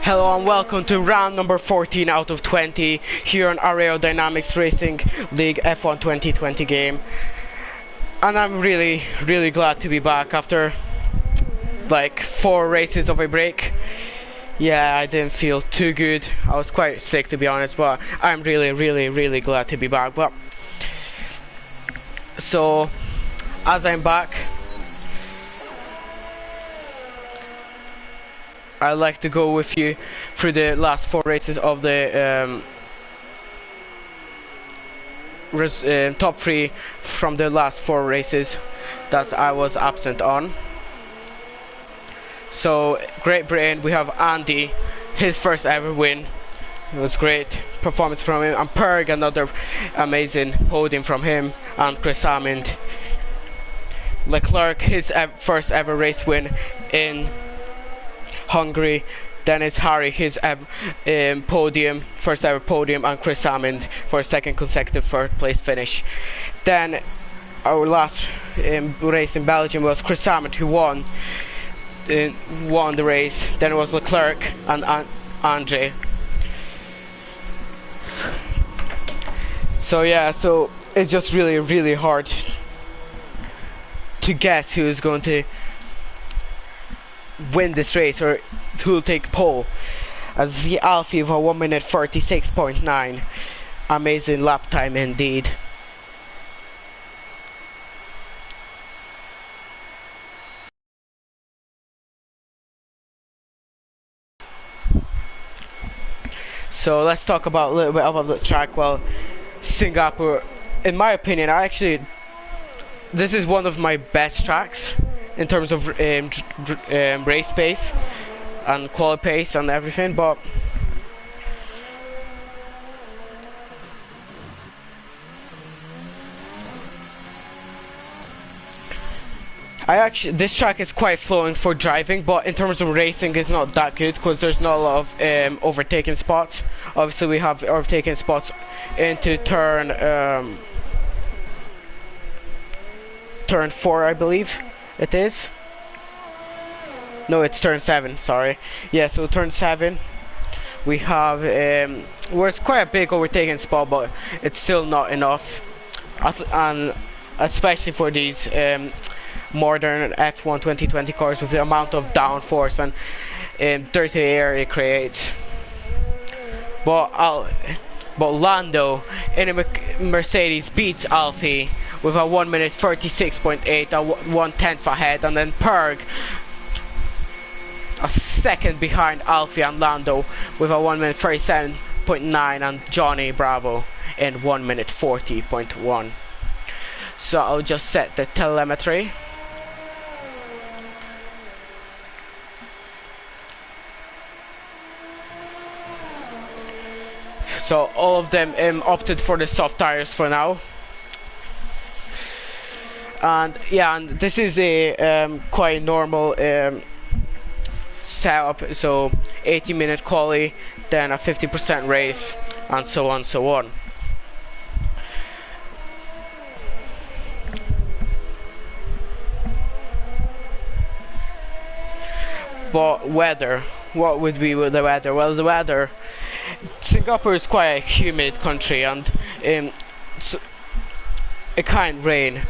Hello and welcome to round number 14 out of 20 here on Aerodynamix Racing League F1 2020 game. And I'm really glad to be back after like 4 races of a break. Yeah, I didn't feel too good. I was quite sick, to be honest, but I'm really glad to be back. But so as I'm back, I'd like to go with you through the last 4 races of the top 3 from the last 4 races that I was absent on. So Great Britain, we have Andy, his first ever win. It was great performance from him, and Perg, another amazing podium from him, and Chris Hammond. Leclerc, his first ever race win in Hungary. Then it's Harry, his podium, first ever podium, and Chris Hammond for a second consecutive third place finish. Then our last race in Belgium was Chris Hammond, who won the race. Then it was Leclerc and Andre. So yeah, so it's just really hard to guess who is going to win this race or who will take pole, as the Alfie for 1 minute 36.9. Amazing lap time indeed. So let's talk about a little bit about the track. Well, Singapore, in my opinion, this is one of my best tracks in terms of race pace and quality pace and everything, but this track is quite flowing for driving, but in terms of racing it's not that good because there's not a lot of overtaking spots. Obviously we have overtaking spots into turn 4, I believe it is. No, it's turn 7, sorry. Yeah, so turn 7 we have where it's quite a big overtaking spot, but it's still not enough, and especially for these modern F1 2020 cars with the amount of downforce and dirty air it creates. But Lando in a Mercedes beats Alfie with a 1 minute 36.8, a 1/10 ahead, and then Perg a second behind Alfie and Lando with a 1 minute 37.9, and Johnny Bravo in 1 minute 40.1. So I'll just set the telemetry. So all of them opted for the soft tires for now. And yeah, and this is a quite normal setup. So 80-minute quali, then a 50% race, and so on. But weather, what would be with the weather? Well, the weather, Singapore is quite a humid country, and so it can't rain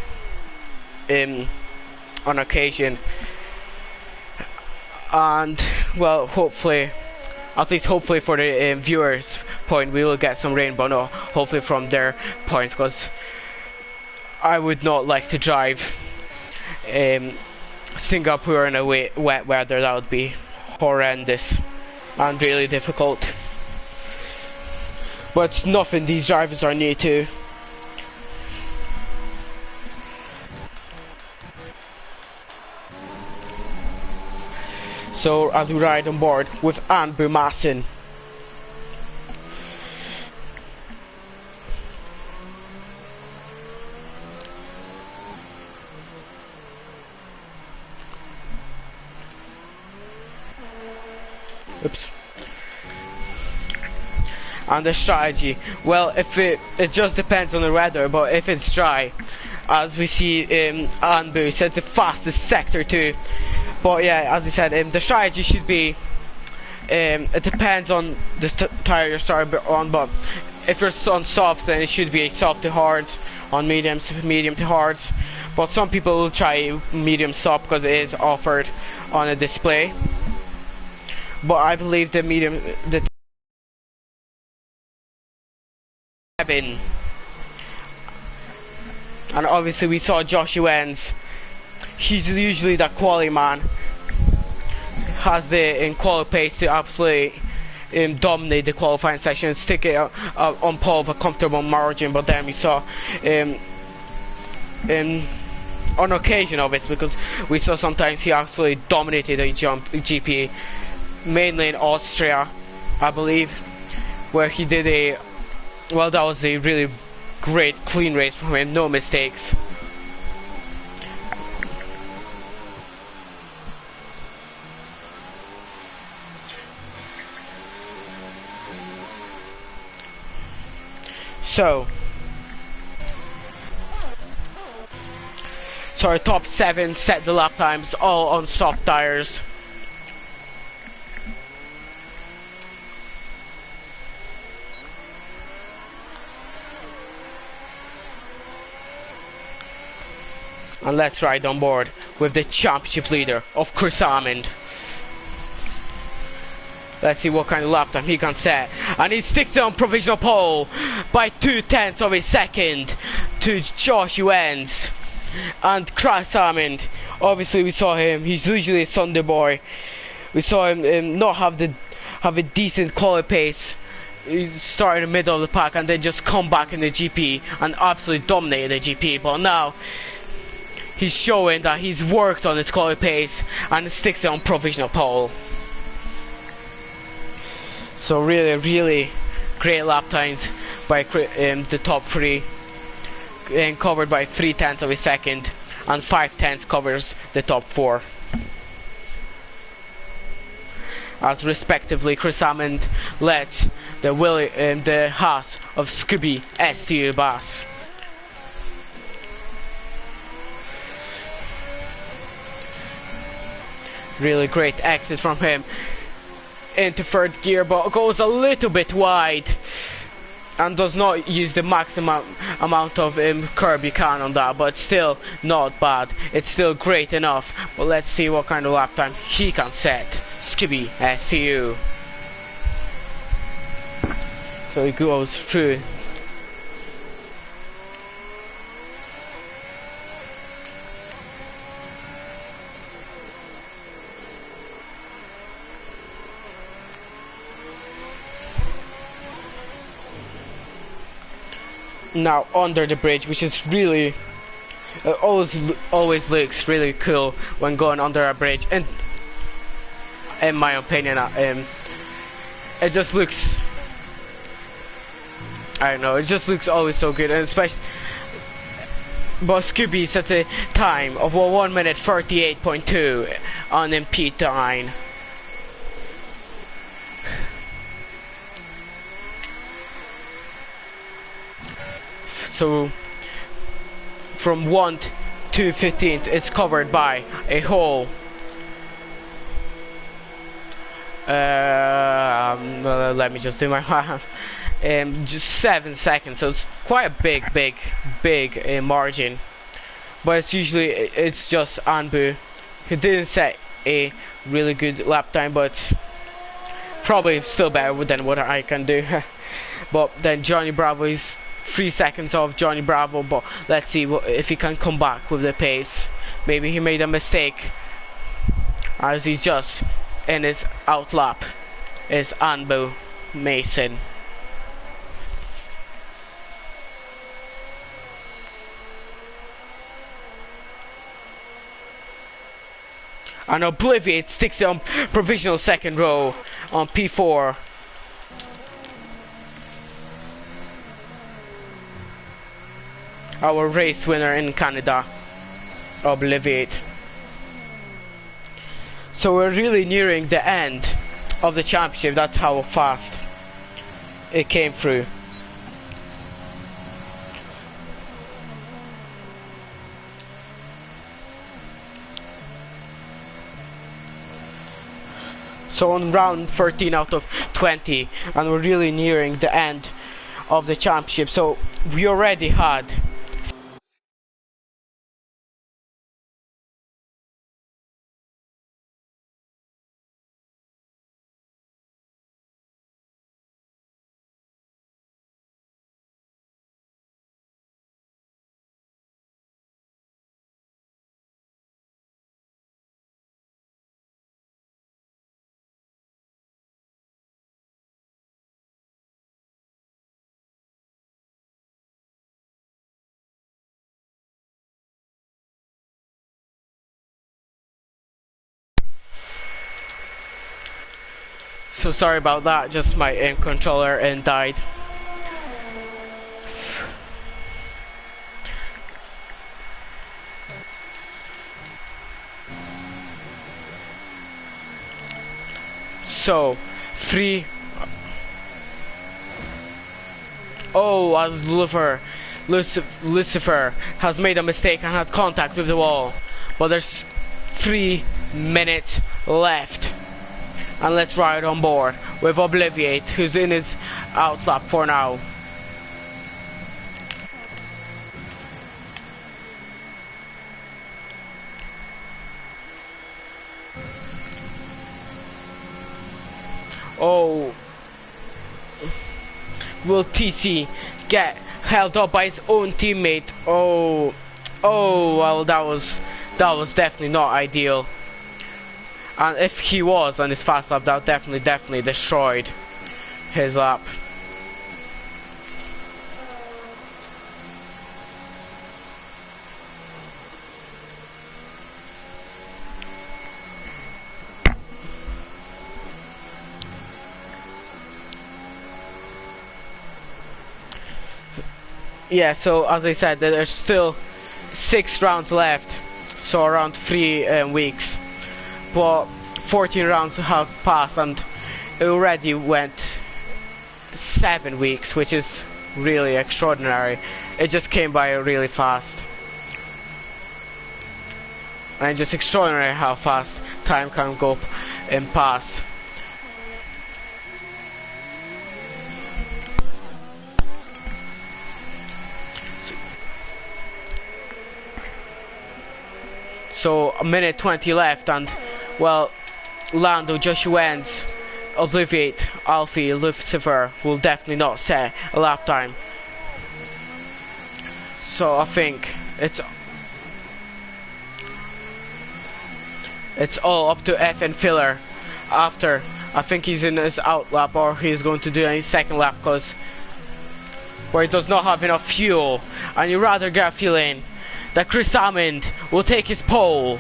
on occasion. And well, hopefully, at least hopefully for the viewers' point, we will get some rain, but no, hopefully from their point, because I would not like to drive Singapore in a wet weather. That would be horrendous and really difficult. But it's nothing these drivers are new to. So as we ride on board with Anbu Massin. Oops. And the strategy, well, if it just depends on the weather, but if it's dry, as we see Anbu said, the fastest sector too. But yeah, as I said, the strategy should be it depends on the tire you're starting on, but if you're on softs, then it should be soft to hards. On mediums, medium to hards. But some people will try medium soft because it is offered on a display. But I believe the medium, the 7. And obviously we saw Josh Owens. He's usually the quality man. Has the quality pace to absolutely dominate the qualifying session, stick it on pole of a comfortable margin. But then we saw on occasion of it, because we saw sometimes he actually dominated a GP, mainly in Austria, I believe, where he did that was a really great clean race from him, no mistakes. So our top 7 set the lap times, all on soft tires. And let's ride on board with the championship leader of Chris Hammond. Let's see what kind of lap time he can set. And he sticks it on provisional pole by 0.2 of a second to Josh Owens and Chris Hammond. Obviously we saw him, he's usually a Sunday boy. We saw him not have a decent quality pace. He started in the middle of the pack and then just come back in the GP and absolutely dominate the GP. But now he's showing that he's worked on his quality pace and sticks it on provisional pole. So really great lap times by the top 3, and covered by 0.3 of a second, and 0.5 covers the top 4. As respectively Chris Hammond led the Haas of Scooby STU Bass. Really great exit from him into 3rd gear, but goes a little bit wide and does not use the maximum amount of curb you can on that, but still not bad. It's still great enough. But let's see what kind of lap time he can set. Scooby STU. So he goes through. Now under the bridge, which is really always looks really cool when going under a bridge, and in my opinion it just looks, I don't know, it just looks always so good. And especially but Scooby sets a time of 1 minute 38.2 on MP9. So from 1 to 15th it's covered by a whole let me just do my math, just 7 seconds. So it's quite a big margin, but it's just Anbu who didn't set a really good lap time, but probably still better than what I can do. But then Johnny Bravo is 3 seconds off Johnny Bravo, but let's see if he can come back with the pace. Maybe he made a mistake, as he's just in his outlap is Anbu Mason. And Obliviate sticks it on provisional 2nd row on P4. Our race winner in Canada, Obliviate. So we're really nearing the end of the championship. That's how fast it came through. So on round 13 out of 20, and we're really nearing the end of the championship. So we already had so sorry about that, just my aim controller and died. So 3. Oh, as Lucifer has made a mistake and had contact with the wall, but there's 3 minutes left. And let's ride on board with Obliviate, who's in his outlap for now. Oh, will TC get held up by his own teammate? Oh, well, that was definitely not ideal. And if he was on his fast lap, that definitely destroyed his lap. Yeah, so as I said, there's still 6 rounds left, so around 3 weeks. But 14 rounds have passed and it already went 7 weeks, which is really extraordinary. It just came by really fast. And just extraordinary how fast time can go and pass. So a minute 20 left, and well, Lando, Joshuans, Obliviate, Alfie, Lucifer will definitely not set a lap time. So I think it's all up to F and Filler after. I think he's in his out lap, or he's going to do a second lap, because where he does not have enough fuel, and you rather get a feeling that Chris Hammond will take his pole.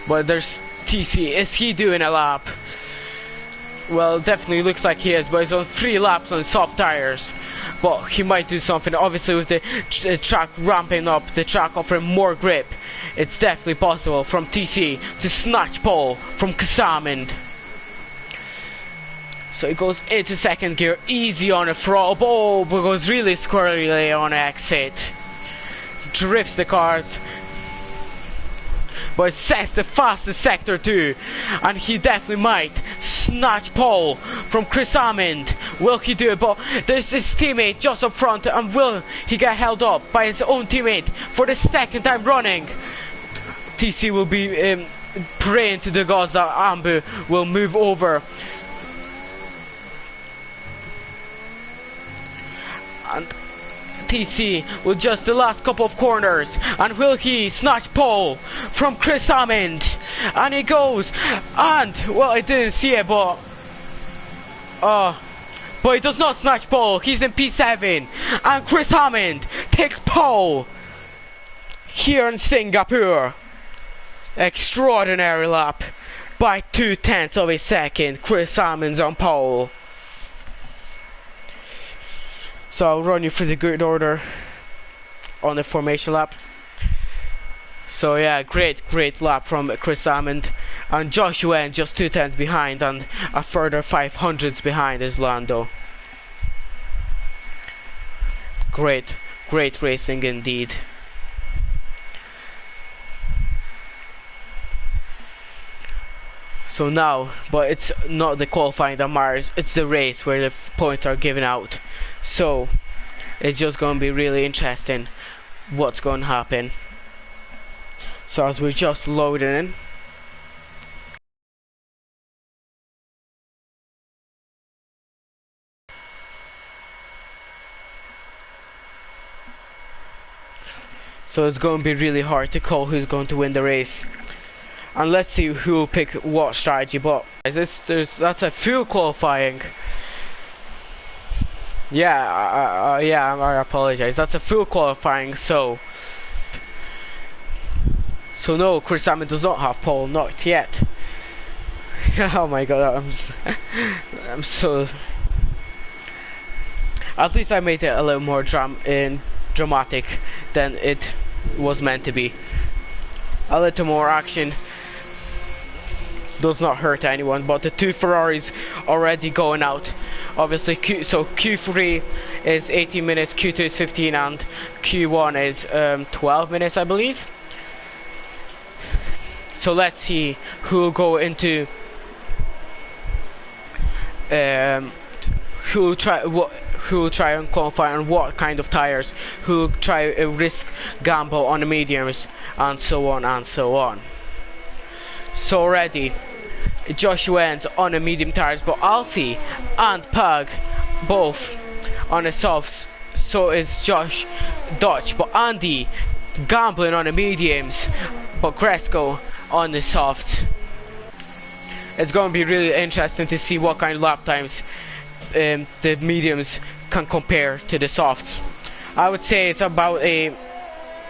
But there's TC. Is he doing a lap? Well, definitely looks like he is, but he's on 3 laps on soft tires. But he might do something. Obviously, with the track ramping up, the track offering more grip, it's definitely possible from TC to snatch pole from Casamond. So he goes into second gear, easy on a throttle. Oh, but goes really squirrely on exit. Drifts the cars. But it sets the fastest sector too, and he definitely might snatch pole from Chris Hammond. Will he do it? But there's his teammate just up front, and will he get held up by his own teammate for the second time running? TC will be praying to the gods that Ambu will move over. And TC with just the last couple of corners, and will he snatch pole from Chris Hammond? And he goes, and well, I didn't see it, but he does not snatch pole. He's in P7, and Chris Hammond takes pole here in Singapore. Extraordinary lap by 0.2 of a second. Chris Hammond's on pole. So I'll run you through the grid order on the formation lap. So yeah, great lap from Chris Hammond. And Joshua just 2 tenths behind, and a further 500ths behind is Lando. Great racing indeed. So now, but it's not the qualifying that matters, it's the race where the points are given out. So it's just going to be really interesting what's going to happen. So as we're just loading in, so it's going to be really hard to call who's going to win the race. And let's see who will pick what strategy. But that's a fuel qualifying. Yeah, I apologize. That's a full qualifying. So no, Chris Salmon does not have pole, not yet. Oh my god, I'm so. At least I made it a little more dramatic than it was meant to be. A little more action does not hurt anyone, but the two Ferraris already going out. Obviously, Q3 is 18 minutes, Q2 is 15, and Q1 is 12 minutes, I believe. So let's see who will go into who will try and qualify on what kind of tires, who will try a risk gamble on the mediums, and so on and so on. So already Joshua ends on the medium tires, but Alfie and Pug both on the softs. So is Dutch, but Andy gambling on the mediums, but Cresco on the softs. It's going to be really interesting to see what kind of lap times the mediums can compare to the softs. I would say it's about a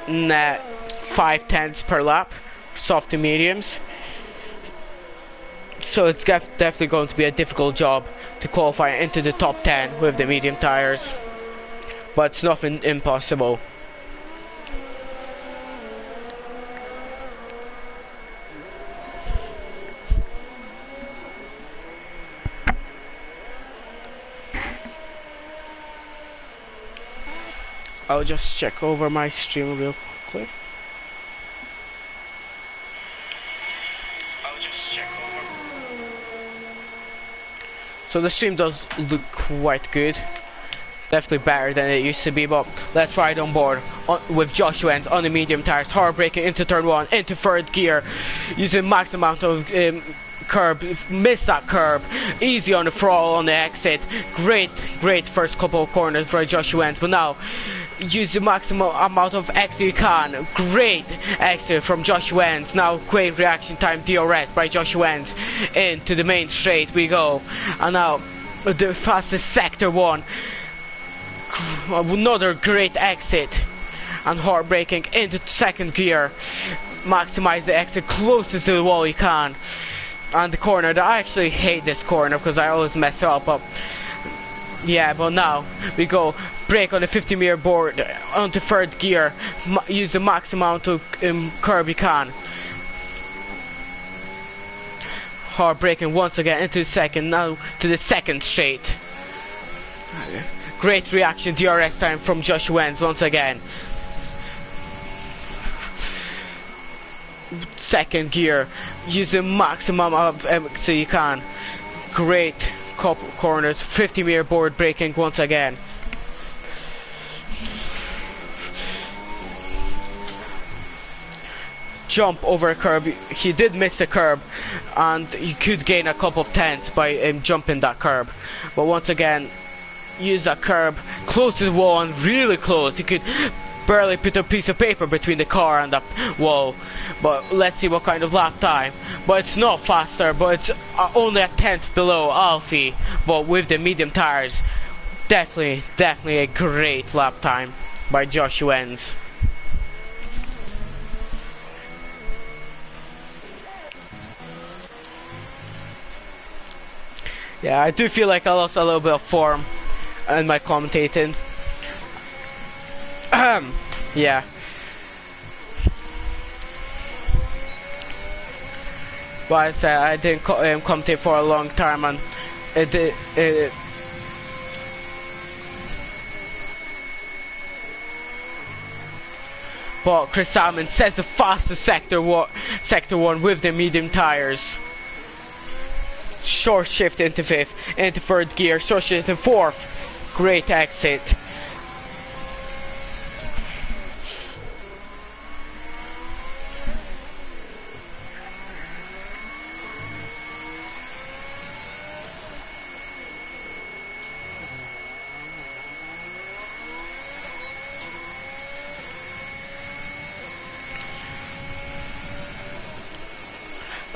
5 tenths per lap, soft to mediums. So it's definitely going to be a difficult job to qualify into the top 10 with the medium tires, but it's nothing impossible. I'll just check over my stream real quickly. So the stream does look quite good, definitely better than it used to be, but let's ride on board with Joshua Ends on the medium tires, hard braking into turn 1, into third gear, using max amount of curb, missed that curb, easy on the throttle on the exit. Great first couple of corners for Joshua Ends, but now use the maximum amount of exit you can. Great exit from Joshua Ends. Now great reaction time DRS by Joshua Ends. Into the main straight we go, and now the fastest sector 1. Another great exit and hard braking into second gear. Maximize the exit closest to the wall you can. And the corner, I actually hate this corner because I always mess it up. But yeah, but now we go brake on the 50-meter board onto third gear. Use the max amount of curb you can. Hard braking once again into second, now to the second straight. Great reaction DRS time from Joshua Ends once again. Second gear, use the maximum of so you can. Great couple corners, 50-meter board braking once again. Jump over a curb. He did miss the curb, and you could gain a couple of tenths by jumping that curb. But once again, use that curb close to the wall and really close. You could barely put a piece of paper between the car and the wall. But let's see what kind of lap time. But it's not faster, but it's only a tenth below Alfie, but with the medium tires. Definitely a great lap time by Joshua Ends. Yeah, I do feel like I lost a little bit of form in my commentating. Yeah. But I said I didn't commentate for a long time, and it but Chris Salmon sets the fastest sector one with the medium tires. Short shift into fifth, into third gear, short shift into fourth. Great exit.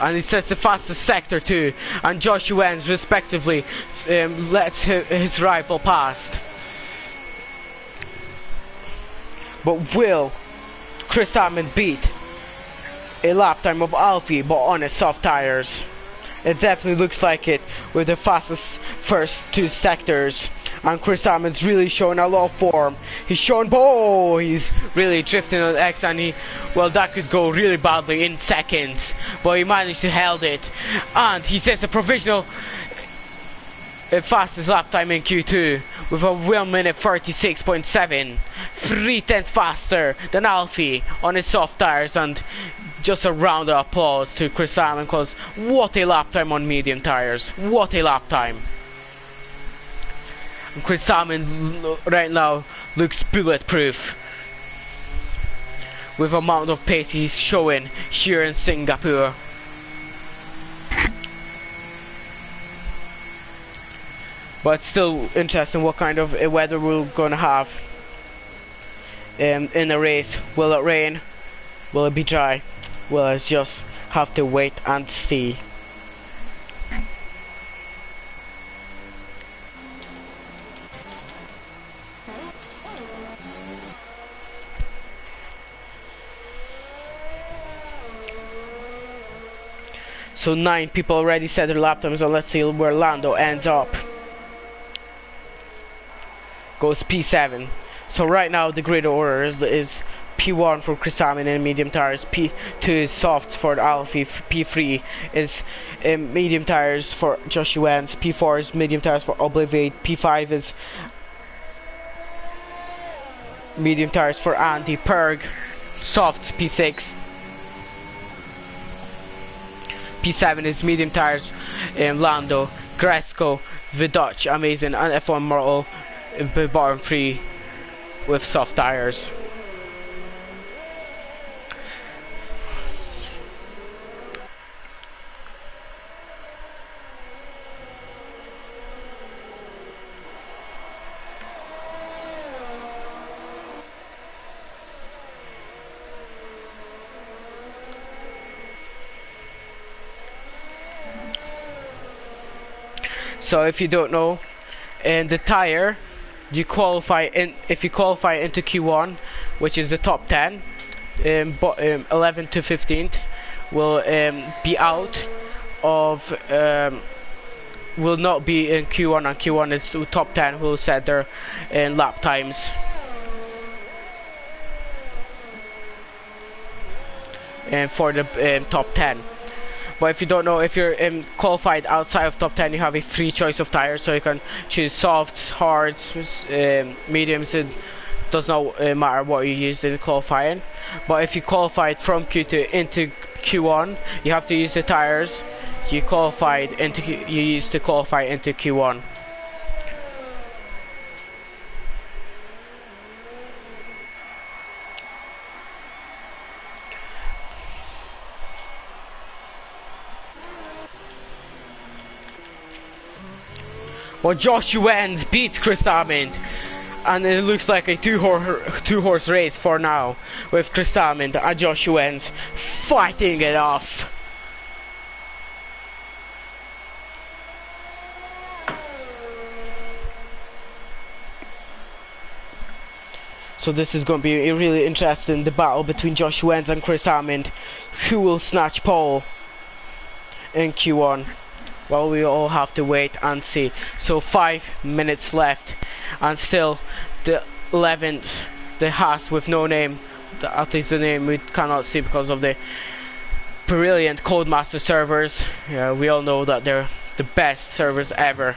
And he sets the fastest sector too, and Josh Wentz respectively lets his rival past. But will Chris Salmon beat a lap time of Alfie but on his soft tires? It definitely looks like it with the fastest first two sectors. And Chris Salmon's really showing a lot of form. He's really drifting on X, and that could go really badly in seconds. But he managed to hold it. And he sets a provisional fastest lap time in Q2 with a 1 minute 36.7. 3/10 faster than Alfie on his soft tires. And just a round of applause to Chris Salmon, because what a lap time on medium tires. What a lap time. And Chris Salmon right now looks bulletproof with the amount of pace he's showing here in Singapore. But it's still interesting what kind of weather we're gonna have in the race. Will it rain? Will it be dry? We'll just have to wait and see. So 9 people already set their lap times, so let's see where Lando ends up. Goes P7. So right now the grid order is P1 for Chris Salmon in medium tires, P2 is softs for Alfie, P3 is medium tires for Joshua Wentz, P4 is medium tires for Obliviate, P5 is medium tires for Andy Perg, softs P6. P7 is medium tires Lando, Gresco, the Dutch Amazing, and F1 Mortal bottom 3 with soft tires. So if you don't know, in the tire, you qualify in. If you qualify into Q1, which is the top 10, 11 to 15th, will be out of. Will not be in Q1, and Q1 is the top 10 who will set their lap times. And for the top 10. But if you don't know, if you're qualified outside of top 10, you have a free choice of tires, so you can choose softs, hards, mediums. It does not matter what you use in qualifying. But if you qualified from Q2 into Q1, you have to use the tires you used to qualify into Q1. Well, Josh Wentz beats Chris Salmon, and it looks like a two-horse race for now, with Chris Salmon and Josh Wentz fighting it off. So this is going to be a really interesting battle between Josh Wentz and Chris Salmon. Who will snatch pole in Q1? Well, we all have to wait and see. So 5 minutes left, and still the 11th, the Haas with no name. That is the name we cannot see because of the brilliant Codemaster servers. Yeah, we all know that they're the best servers ever.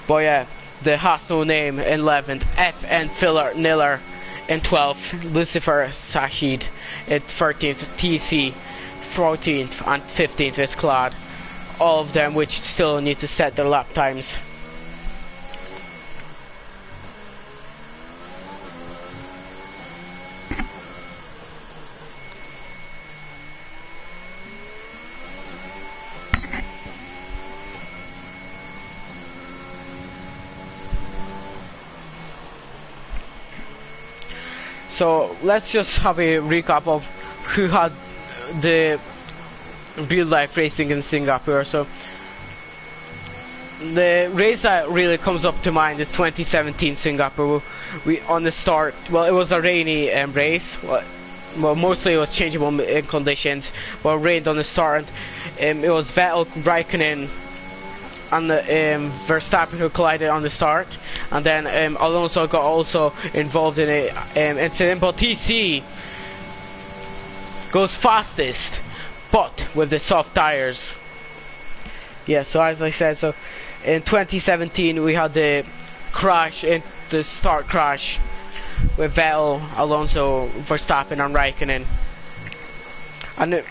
But yeah, the has no name in 11th, FN Filler Niller in 12th, Lucifer Sashid in 13th, TC 14th and 15th is Clad. All of them which still need to set their lap times. So let's just have a recap of who had the real life racing in Singapore. So the race that really comes up to mind is 2017 Singapore. We on the start, well, it was a rainy race. Well, mostly it was changeable in conditions. Well, rained on the start. It was Vettel, Raikkonen, and Verstappen who collided on the start, and then Alonso got also involved in an incident. But TC goes fastest, but with the soft tires. Yeah, so as I said, so in 2017 we had the crash, in the start crash with Vettel, Alonso, Verstappen and Raikkonen. And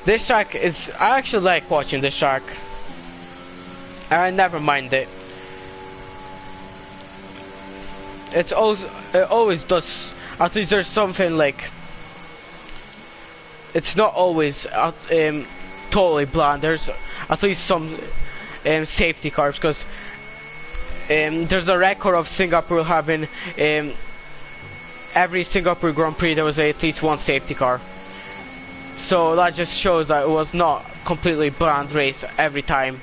this track is, I actually like watching this track. I never mind it. It always does. At least there's something like. It's not always totally bland. There's at least some safety cars, because there's a record of Singapore having every Singapore Grand Prix there was at least one safety car. So that just shows that it was not completely bland race every time.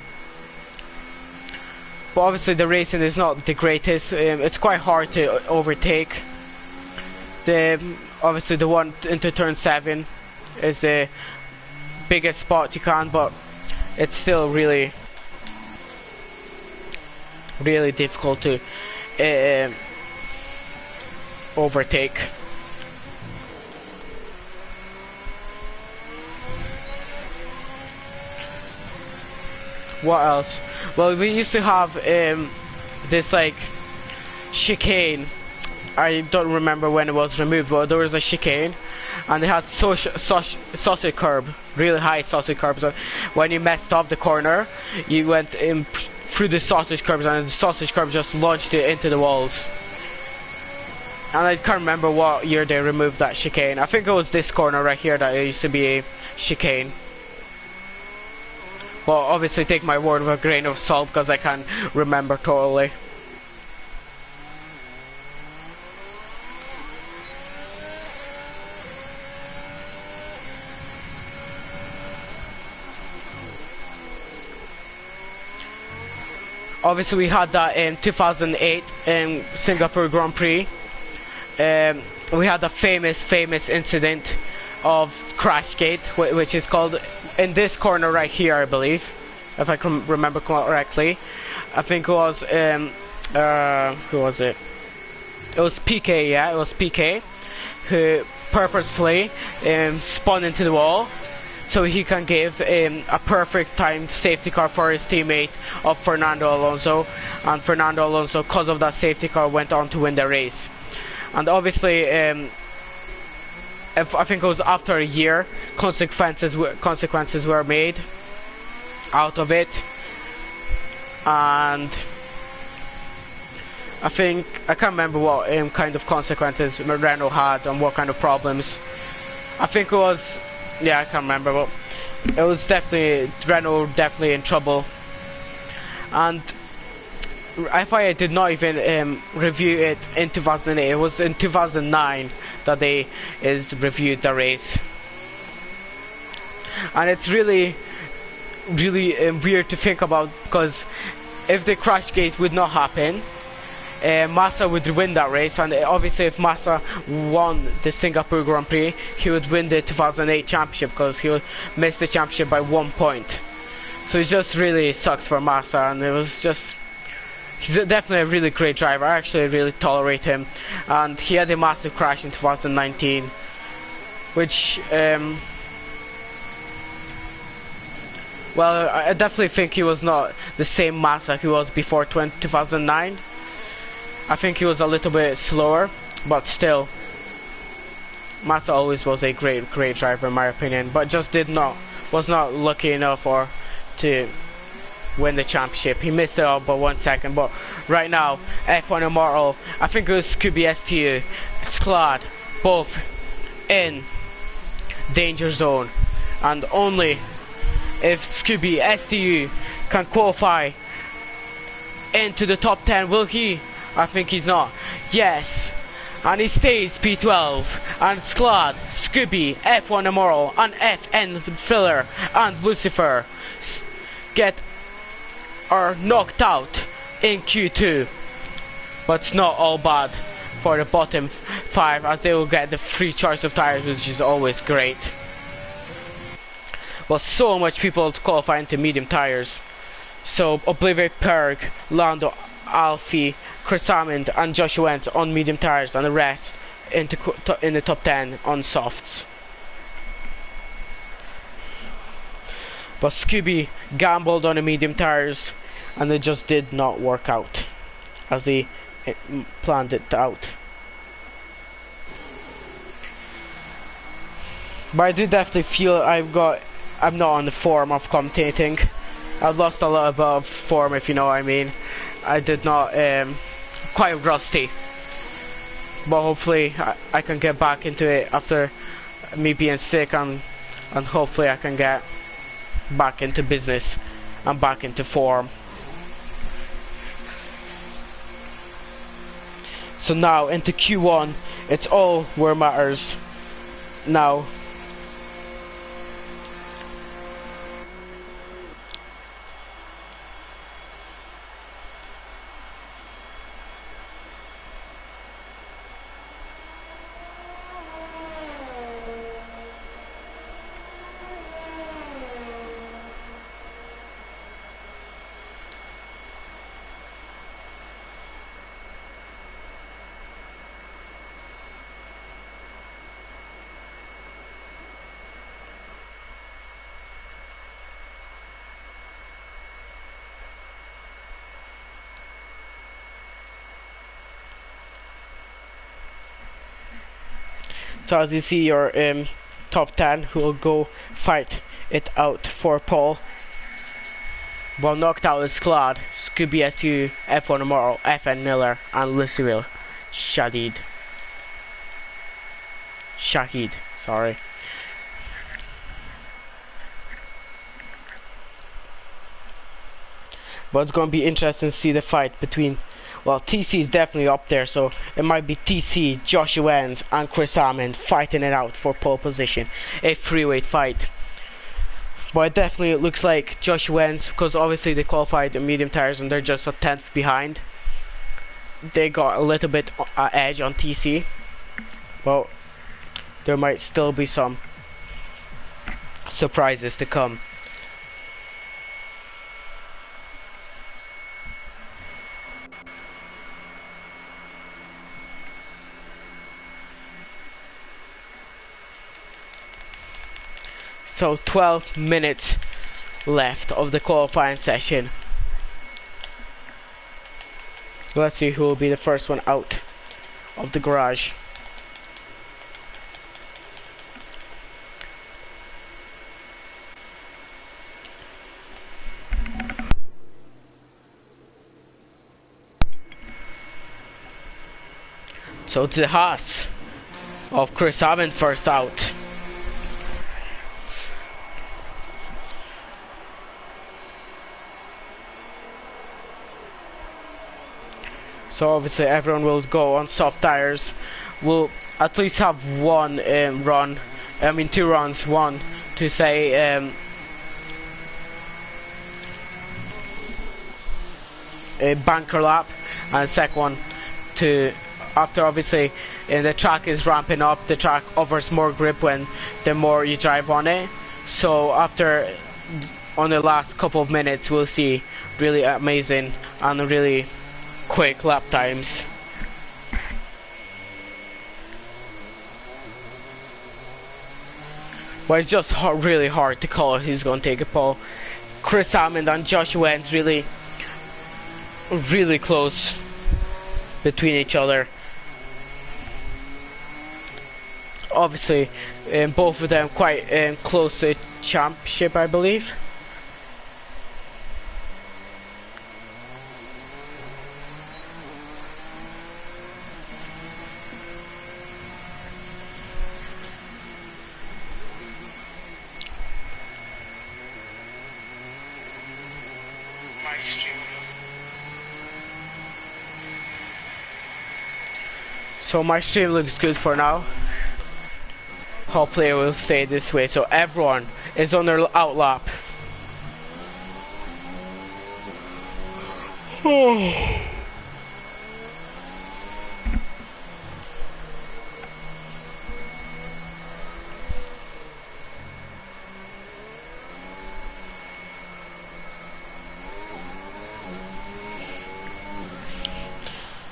But obviously the racing is not the greatest. It's quite hard to overtake. Obviously the one into turn 7 is the biggest spot you can, but it's still really difficult to overtake. What else? Well, we used to have this like chicane. I don't remember when it was removed, but there was a chicane, and they had sausage curb, really high sausage curb. So when you messed up the corner, you went in through the sausage curbs, and the sausage curb just launched it into the walls. And I can't remember what year they removed that chicane. I think it was this corner right here that it used to be a chicane. Well, obviously take my word with a grain of salt, because I can't remember totally. Obviously we had that in 2008 in Singapore Grand Prix. We had a famous incident of Crashgate, which is called in this corner right here, I believe, if I can remember correctly. I think it was who was it? It was PK, yeah, it was PK who purposely spun into the wall so he can give a perfect timed safety car for his teammate of Fernando Alonso, and Fernando Alonso, because of that safety car, went on to win the race. And obviously I think it was after a year, consequences were made out of it, and I can't remember what kind of consequences Renault had and what kind of problems. I think it was, yeah, I can't remember, but it was definitely Renault definitely in trouble. And FIA did not even review it in 2008. It was in 2009 that they reviewed the race, and it's really weird to think about, because if the Crashgate would not happen, Massa would win that race, and obviously if Massa won the Singapore Grand Prix, he would win the 2008 championship, because he would miss the championship by 1 point. So it just really sucks for Massa, and it was just He's definitely a really great driver. I actually really tolerate him, and he had a massive crash in 2019, which well, I definitely think he was not the same Massa he was before 2009. I think he was a little bit slower, but still, Massa always was a great driver in my opinion, but just was not lucky enough to win the championship. He missed it out by 1 second, but right now, F1 Immortal, I think it was Scooby STU, Sklad, both in danger zone, and only if Scooby STU can qualify into the top 10, will he? I think he's not. Yes, and he stays P12, and Sklad, Scooby, F1 Immortal, and FN Filler and Lucifer are knocked out in Q2, but it's not all bad for the bottom 5, as they will get the free choice of tires, which is always great. Well, so much people qualify into medium tires. So Obliviate Perg, Lando, Alfie, Chris Hammond and Joshua Wentz on medium tires, and the rest in the top 10 on softs. But Scooby gambled on the medium tires, and it just did not work out as he planned it out. But I do definitely feel I'm not on the form of commentating. I've lost a lot of form, if you know what I mean. I did not, quite rusty. But hopefully I can get back into it after me being sick, and hopefully I can get back into business and back into form. So now into Q1, it's all where matters now. So as you see, your top 10 who will go fight it out for Paul. Well, knocked out is Claude, Scooby SU, F1 Immortal, FN Miller, and Lucille Shahid, sorry. But it's going to be interesting to see the fight between, well, TC is definitely up there, so it might be TC, Joshua Wentz, and Chris Hammond fighting it out for pole position. A freeweight fight. But it definitely looks like Joshua Wentz, because obviously they qualified the medium tires and they're just a 10th behind. They got a little bit edge on TC. But there might still be some surprises to come. So 12 minutes left of the qualifying session. Let's see who will be the first one out of the garage. So it's the Haas of Chris Hammond first out. So obviously everyone will go on soft tires. We'll at least have one run, I mean 2 runs, one to say a banker lap, and the second one to, after obviously the track is ramping up, the track offers more grip when the more you drive on it. So after, on the last couple of minutes, we'll see really amazing and really quick lap times. But it's just really hard to call who's going to take a pole. Chris Hammond and Josh Wentz really close between each other. Obviously, both of them quite close to championship, I believe. So my stream looks good for now. Hopefully it will stay this way, so everyone is on their out lap.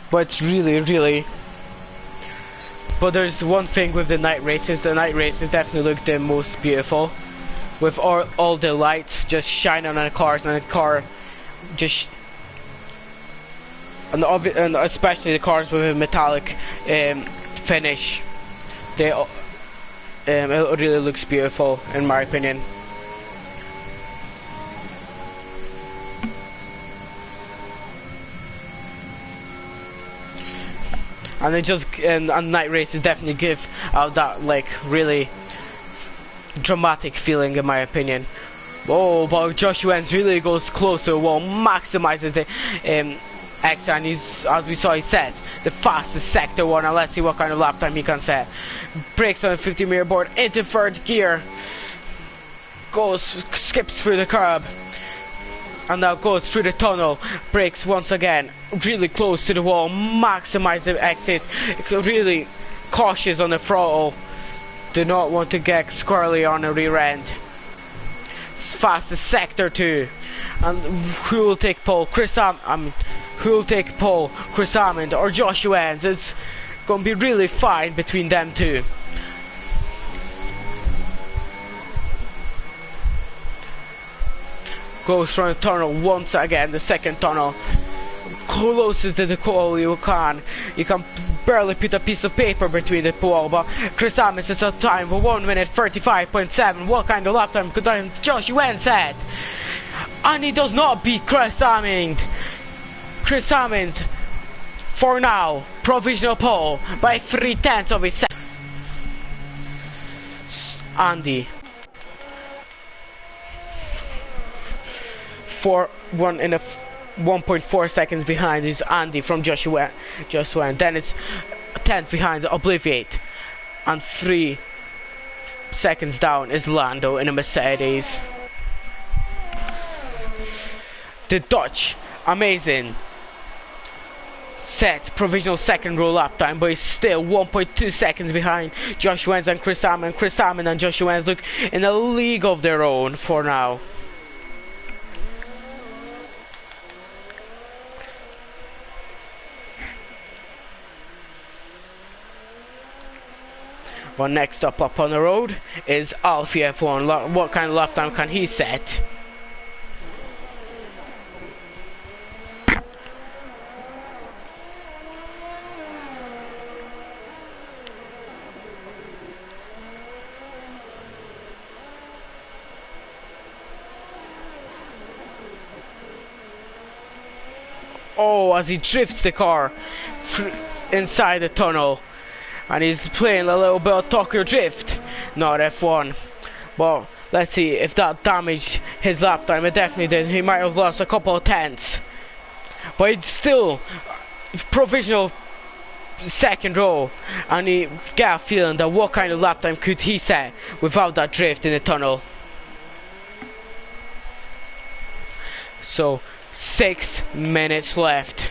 But it's really. But there's one thing with the night races. The night races definitely look the most beautiful, with all the lights just shining on the cars, and the car just and especially the cars with a metallic finish. They it really looks beautiful in my opinion. And they just and night races definitely give out that like really dramatic feeling in my opinion. Oh, but Josh Wentz really goes close to the wall, maximizes the exit, and he's, as we saw, he set the fastest sector one, and let's see what kind of lap time he can set. Brakes on the 50-meter board into third gear, skips through the curb, and now goes through the tunnel, brakes once again, really close to the wall, maximize the exit, really cautious on the throttle, do not want to get squirrely on the rear end. Fastest sector 2, and who will take pole? Chris Hammond or Josh Wentz? It's gonna be really fine between them two. Goes through the tunnel once again, the second tunnel, closest to the wall you can. You can barely put a piece of paper between the wall, but Chris Hammond is a time of 1:35.7. What kind of lap time could Josh Wentz set? And he does not beat Chris Hammond. Chris Hammond, for now, provisional pole by 0.3 of a second. Andy. 1.4 seconds behind is Andy from Josh Wentz. Then it's 10th behind Obliviate, and 3 seconds down is Lando in a Mercedes. The Dutch, amazing, set provisional second row lap time, but he's still 1.2 seconds behind Josh Wentz and Chris Hammond. Chris Hammond and Josh Wentz look in a league of their own for now. But next up on the road is Alfie F1. What kind of lap time can he set? Oh, as he drifts the car inside the tunnel. And he's playing a little bit of Tokyo Drift, not F1. But let's see if that damaged his lap time. It definitely did. He might have lost a couple of tenths. But it's still provisional second row. And he got a feeling that what kind of lap time could he set without that drift in the tunnel. So 6 minutes left.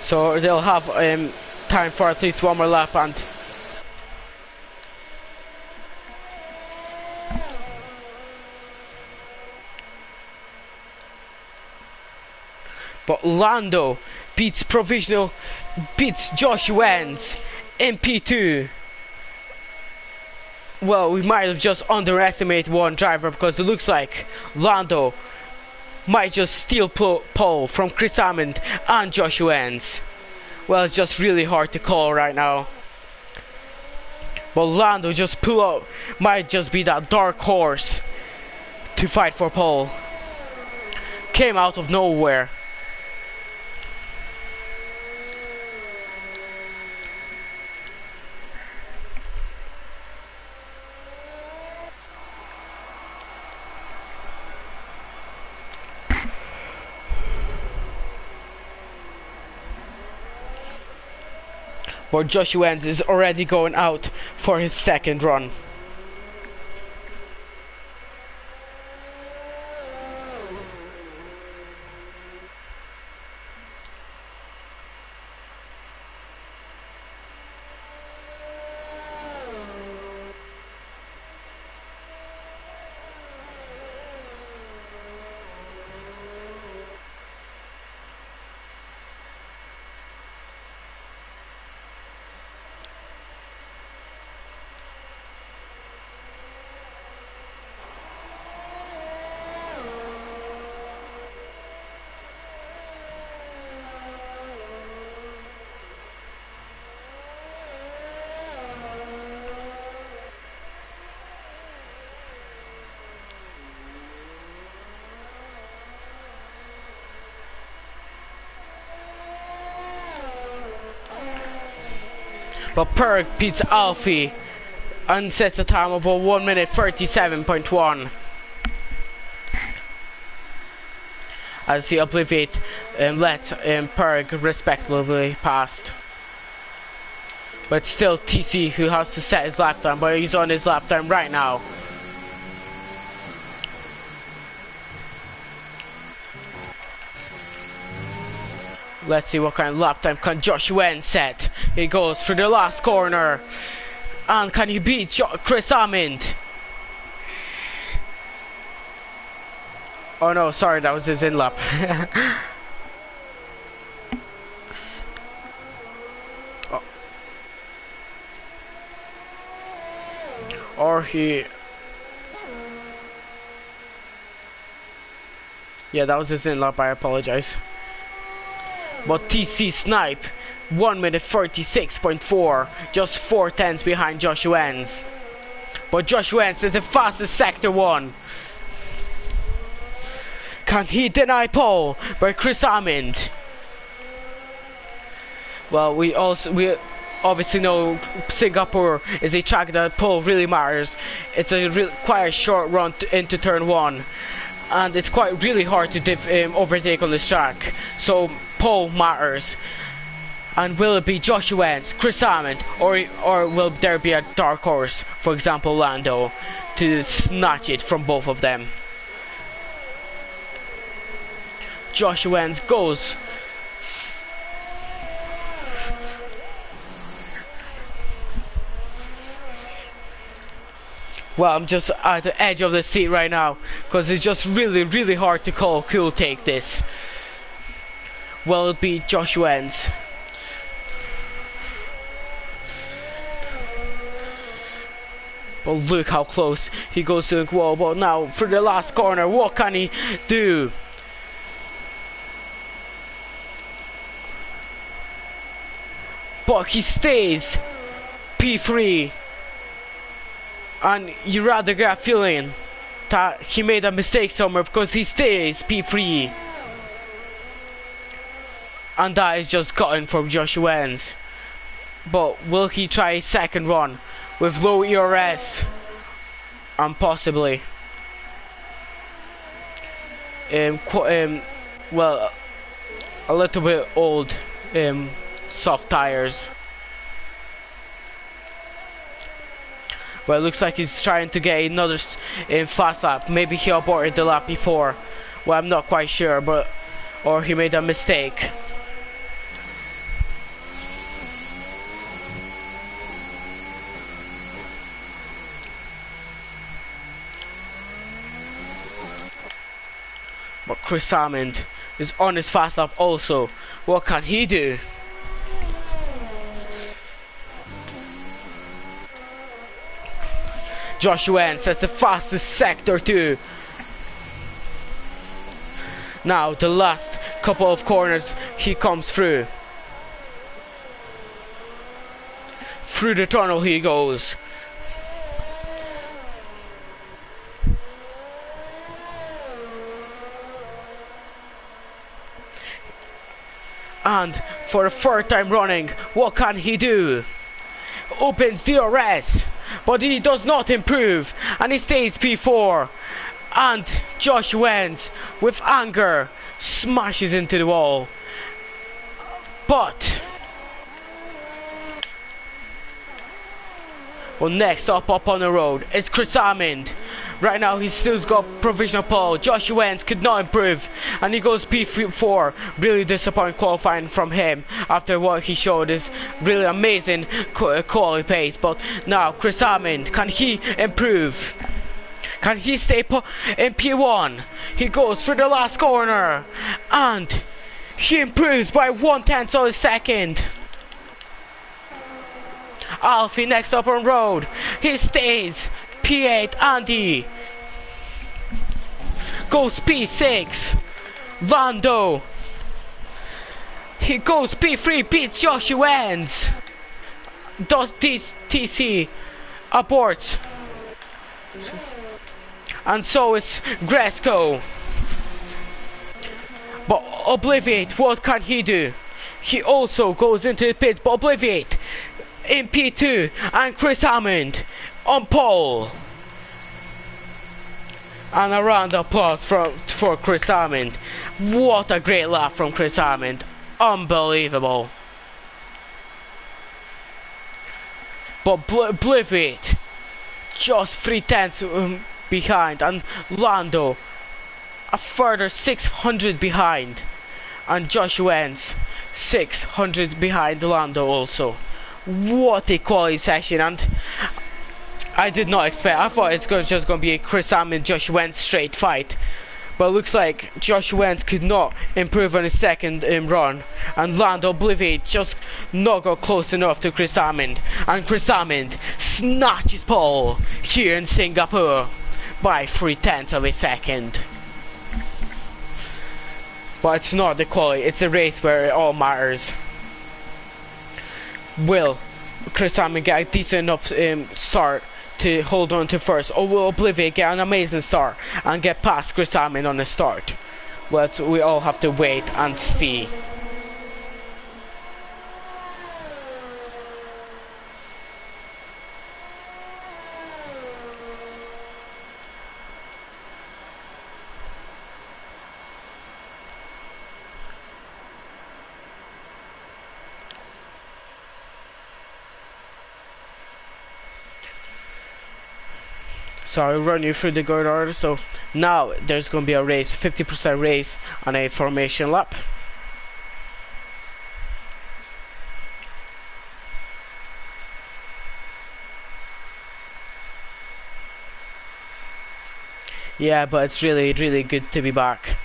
So they'll have time for at least one more lap, and But Lando beats Josh Wentz in P2. Well, we might have just underestimated one driver, because it looks like Lando might just steal pole from Chris Hammond and Josh Wentz. Well, it's just really hard to call right now. But Lando just might just be that dark horse to fight for pole. Came out of nowhere. But Josh Wentz is already going out for his second run. But Perk beats Alfie and sets a time of 1 minute 37.1. As he obliviate and let Perk respectively past. But still TC who has to set his lap time, but he's on his lap time right now. Let's see what kind of lap time can Josh Wentz set. He goes through the last corner. And can he beat Chris Hammond? Oh no, sorry, that was his in lap. Oh. Or he... Yeah, that was his in lap, I apologize. But TC snipe 1 minute 36.4, just 4 tenths behind Josh Wentz. But Josh Wentz is the fastest sector 1. Can he deny pole by Chris Hammond? Well, we obviously know Singapore is a track that pole really matters. It's quite a short run into turn 1, and it's really hard to overtake on this track. So pole matters. And will it be Josh Wentz, Chris Hammond, or will there be a dark horse, for example Lando, to snatch it from both of them? Josh Wentz goes. Well, I'm just at the edge of the seat right now, because it's just really hard to call who'll take this. Will it be Josh Wentz? But look how close he goes to the wall. But now for the last corner, what can he do? But he stays P3, and you rather get a feeling that he made a mistake somewhere, because he stays P3, and that is just gotten from Josh Wentz. But will he try a second run with low ERS and possibly well, a little bit old soft tires? But it looks like he's trying to get another fast lap. Maybe he aborted the lap before. Well, I'm not quite sure, but or he made a mistake. Chris Hammond is on his fast lap also. What can he do? Joshua Wentz has the fastest sector too. Now the last couple of corners he comes through. Through the tunnel he goes. And for the third time running, what can he do? Opens DRS, but he does not improve, and he stays P4. And Josh Wentz, with anger, smashes into the wall. But well, next up on the road is Chris Hammond. Right now he's still got provisional pole. Josh Wentz could not improve, and he goes P4. Really disappointing qualifying from him after what he showed is really amazing quality pace. But now Chris Hammond, can he improve? Can he stay in P1? He goes through the last corner, and he improves by 1/10 of a second. Alfie next up on road. He stays P8. Andy goes P6. Lando, he goes P3, beats Joshua Wentz. Does this TC aborts. And so is Gresco. But Obliviate, what can he do? He also goes into the pits, but Obliviate in P2, and Chris Hammond on pole. And a round of applause for Chris Hammond. What a great lap from Chris Hammond. Unbelievable. But Obliviate just 3/10 behind, and Lando a further 600 behind, and Josh Wentz 600 behind Lando also. What a quality session, and I did not expect. I thought it's just going to be a Chris Hammond Josh Wentz straight fight, but it looks like Josh Wentz could not improve on his second run, and Lando Obliviate just not got close enough to Chris Hammond, and Chris Hammond snatches pole here in Singapore by 3/10 of a second. But it's not the quality, it's a race where it all matters. Will Chris Hammond get a decent enough start to hold on to first, or will Obliviate get an amazing start and get past Chris Hammond on the start? Well, we all have to wait and see. So I'll run you through the good order. So now there's going to be a race, 50% race on a formation lap. Yeah, but it's really good to be back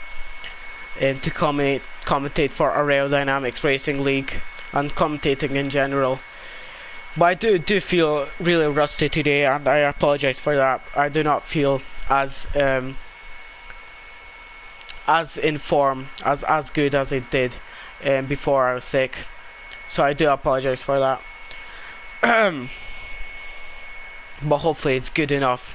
and to commentate for Aerodynamix Racing League and commentating in general. But I do feel really rusty today, and I apologize for that. I do not feel as in form, as good as I did before I was sick. So I do apologize for that. But hopefully it's good enough.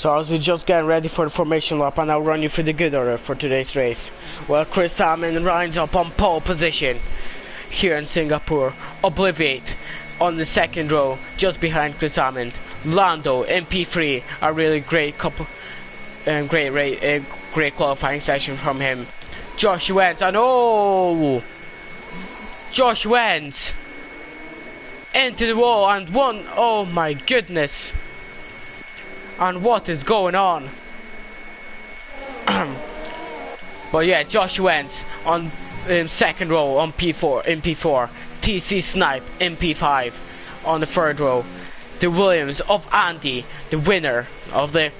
So as we just get ready for the formation lap, and I'll run you through the good order for today's race. Well, Chris Hammond lines up on pole position here in Singapore. Obliviate on the second row, just behind Chris Hammond. Lando in P3, a really great couple, great qualifying session from him. Josh Wentz, and oh, Josh Wentz into the wall and one. Oh my goodness! And what is going on? But yeah, Josh Wentz on second row on P4 in P4. TC Snipe in P5 on the third row. The Williams of Andy, the winner of the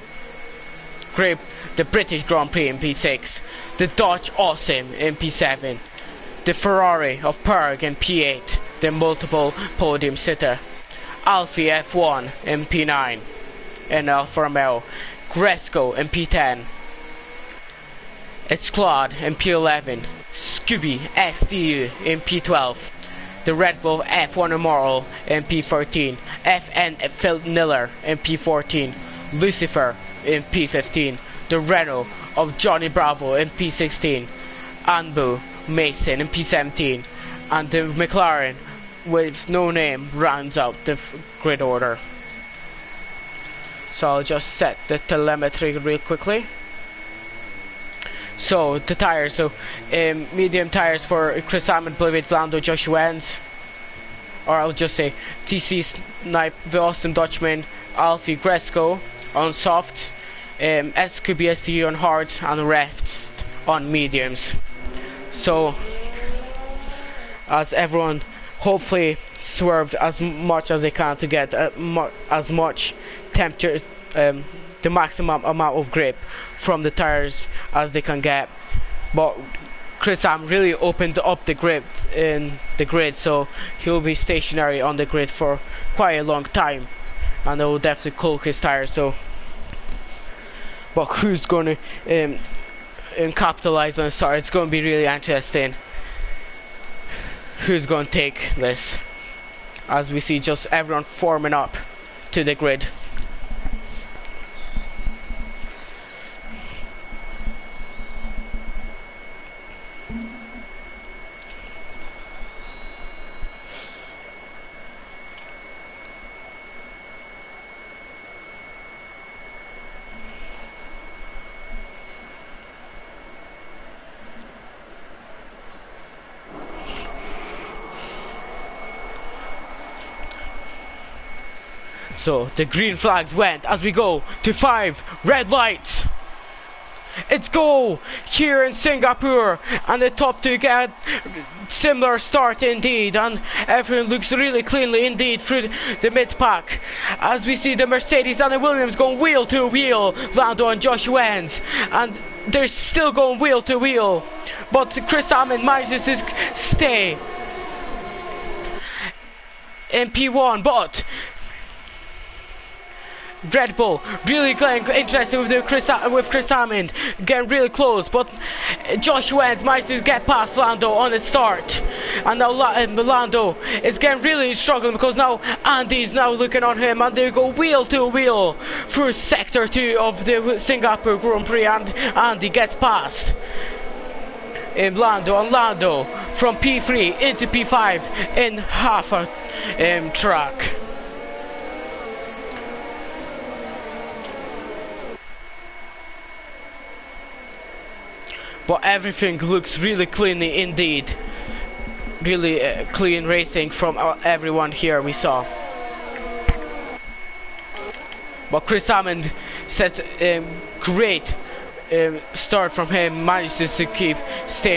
British Grand Prix in P6. The Dodge Awesome in P7. The Ferrari of Perg in P8, the multiple podium sitter. Alfie F1 in P9 in Alfa Romeo. Gresco in P10. It's Claude in P11. Scooby SDU in P12. The Red Bull F1 Immoral in P13. FN Phil Niller in P14. Lucifer in P15. The Renault of Johnny Bravo in P16. Anbu Mason in P17. And the McLaren with no name rounds out the grid order. So I'll just set the telemetry real quickly. So the tires, medium tires for Chris Hammond, Obliviate, Lando, Josh Wentz, or I'll just say TC Snipe, the Awesome Dutchman, Alfie Gresco on soft, SQBSD on hards, and the rest on mediums. So as everyone hopefully swerved as much as they can to get as much temperature, the maximum amount of grip from the tires as they can get. But Chris Hammond really opened up the grip in the grid, so he'll be stationary on the grid for quite a long time, and it will definitely cool his tires. So, but who's going to capitalize on the start? It's going to be really interesting. Who's going to take this? As we see just everyone forming up to the grid. So the green flags went as we go to 5 red lights. It's go here in Singapore, and the top two get similar start indeed, and everything looks really cleanly indeed through the mid pack as we see the Mercedes and the Williams going wheel to wheel. Lando and Josh Wentz, and they're still going wheel to wheel, but Chris Hammond manages to stay in P1, but Red Bull really getting interested with Chris Hammond, getting really close, but Josh Wentz managed to get past Lando on the start, and now Lando is getting really struggling because now Andy's now looking on him, and they go wheel to wheel through sector 2 of the Singapore Grand Prix, and Andy gets past Lando from P3 into P5 in half a track. But everything looks really cleanly indeed. Really clean racing from everyone here we saw. But Chris Hammond sets great start from him, manages to keep staying